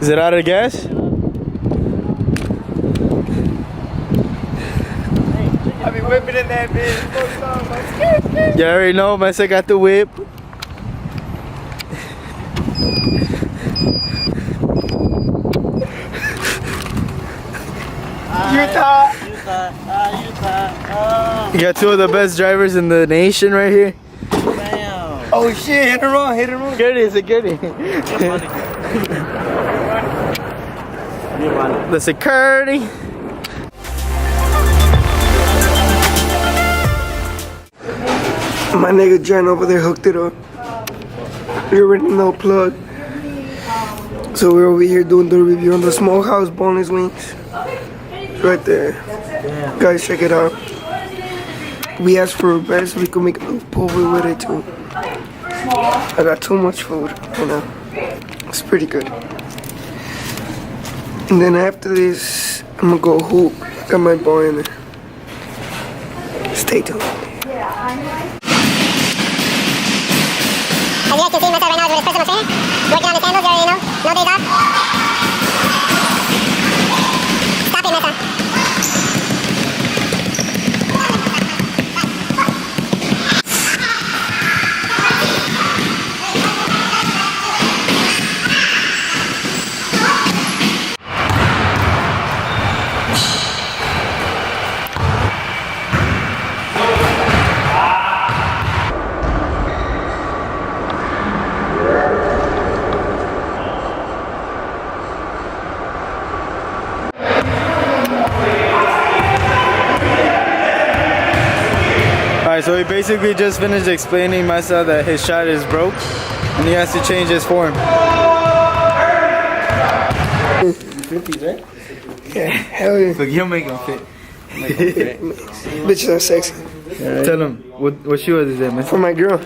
Is it out of gas? I be whipping in that bitch. You already know, Meza got the whip. Utah. You got two of the best drivers in the nation right here. Damn. Oh shit, hit her wrong, hit her wrong. Get it, get it. The security. My nigga Jen over there hooked it up. We already know plug. So we're over here doing the review on the smokehouse boneless wings. Right there. Damn. Guys, check it out. We asked for a best so we could make a little Tookover with it too. I got too much food, you know. It's pretty good. And then after this, I'm gonna go hoop. Got my boy in there. Stay tuned. As you guys can see, Meza right now is with his personal trainer. Working on his handles, you already know. No days off. Stop it, Meza. Alright, so he basically just finished explaining Meza that his shot is broke and he has to change his form. 50s, right? Yeah, hell yeah. Look, you'll make him fit. Bitches are sexy. Right. Tell him, what shoe is that, man? For my girl.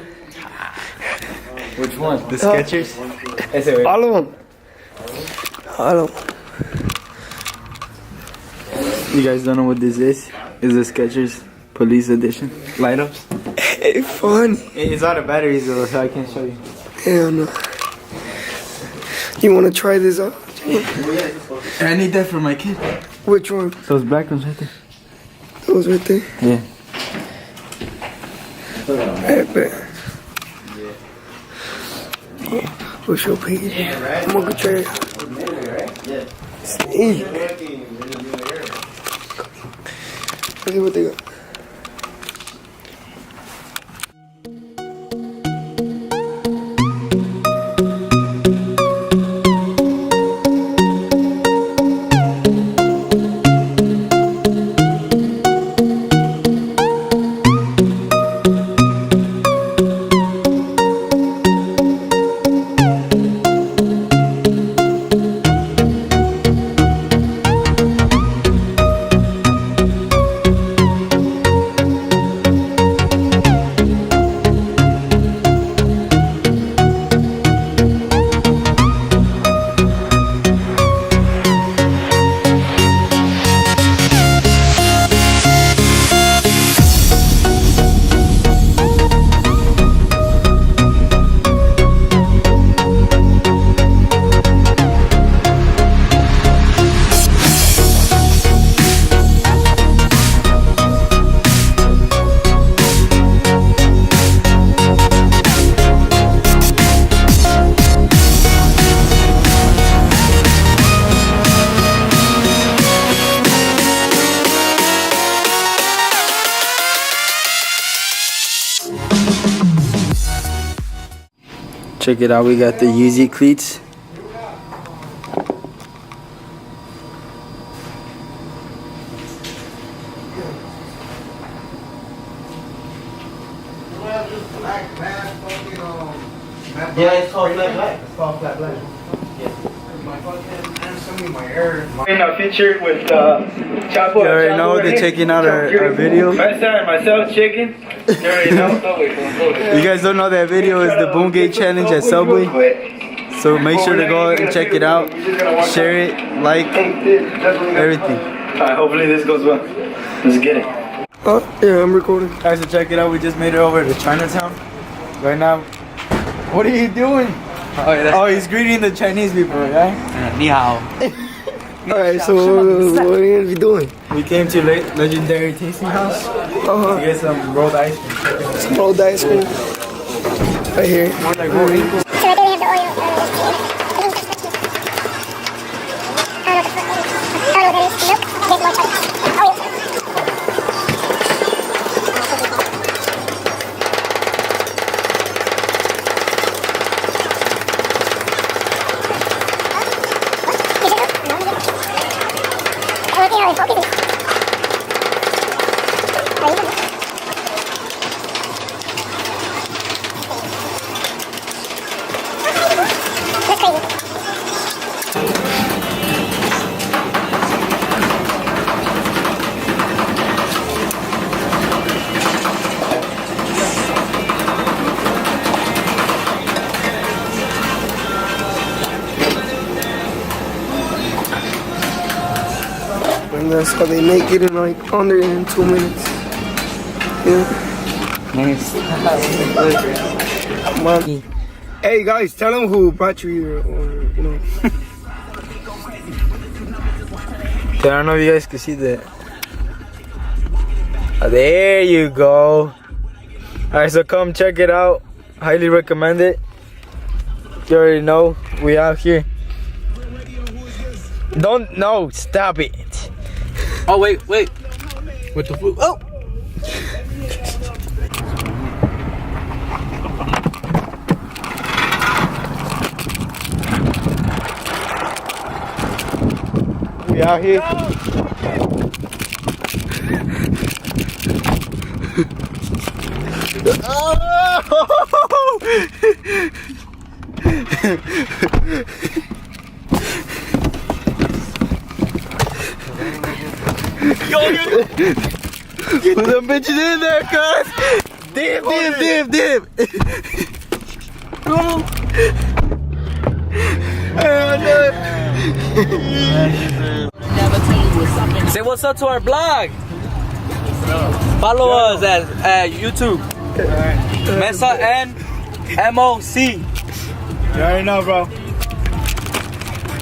Which one? The Skechers? All of them. All of them. You guys don't know what this is? It's the Skechers Police Edition. Light ups. Hey, fun. It's out of batteries though, so I can't show you. Hell no. You want to try this out? I need that for my kid. Which one? Those black ones right there. Those right there? Yeah. I bet. What's your page? I'm gonna go try it. Steve. Let's see what they got. Check it out, we got the Yeezy cleats. Yeah, it's called flat black. It's called flat black. In our feature with Chapo. You already know they're checking out our video. Meza and myself, Chicken. You already know. You guys don't know that video is the Boom Gate Challenge at Subway. So make sure to go and check it out. Share it, like, everything. Alright, hopefully this goes well. Let's get it. Oh, yeah, I'm recording. Guys, so check it out. We just made it over to Chinatown. Right now. What are you doing? Oh, he's greeting the Chinese people, right? Ni hao. Alright, so what are you gonna be doing? We came to Legendary Tasting House to get some rolled ice cream. Some rolled ice cream. Right here. So right there they have the Oreo. I don't know what that is. Nope. There's more chocolate. Oh, yes. And that's how they make it in like under in 2 minutes. Yeah. Nice. Come on. Hey guys, tell them who brought you here, or you know. I don't know if you guys can see that. Oh, there you go. Alright, so come check it out. Highly recommend it. You already know we out here. No, stop it. Oh wait. With the food. Oh. We out here. Put them bitches in there, cuz. Dip. Say what's up to our blog. Follow us at YouTube. Meza and MOC. You already know, bro.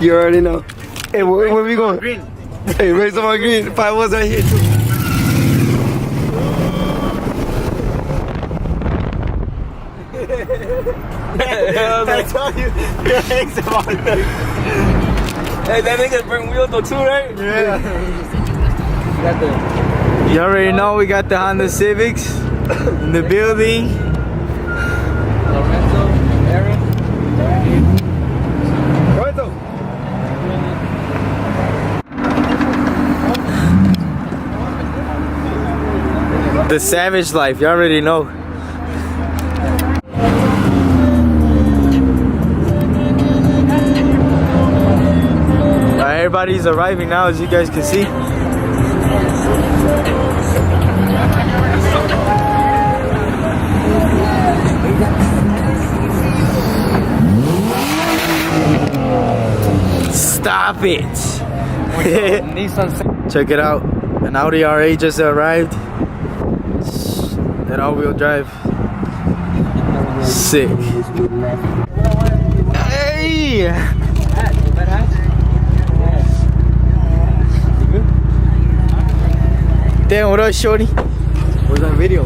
You already know. Hey, where we going? Green. Hey, raise some more green. 5 was right here too. I told you, your eggs are on there. Hey, that nigga bring wheel though too, right? Yeah. You already know we got the Honda Civics in the building. Lorenzo, Aaron. The savage life, you already know. Everybody's arriving now, as you guys can see. Stop it! Check it out. An Audi R8 just arrived. That all-wheel drive. Sick. Hey! Damn, what up, shorty? Where's that video?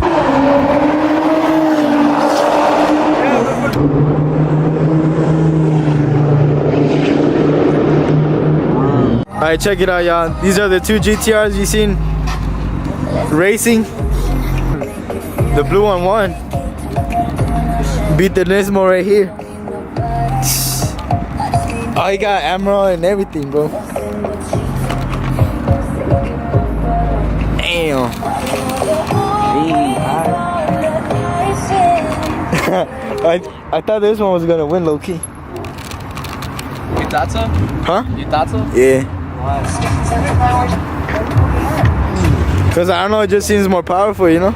Alright, check it out, y'all. These are the 2 GTRs you seen racing. The blue one won. Beat the Nismo right here. Oh, he got Emerald and everything, bro. Damn. I thought this one was gonna win, low key. You thought so? Huh? You thought so? Yeah. Cause I don't know, it just seems more powerful, you know.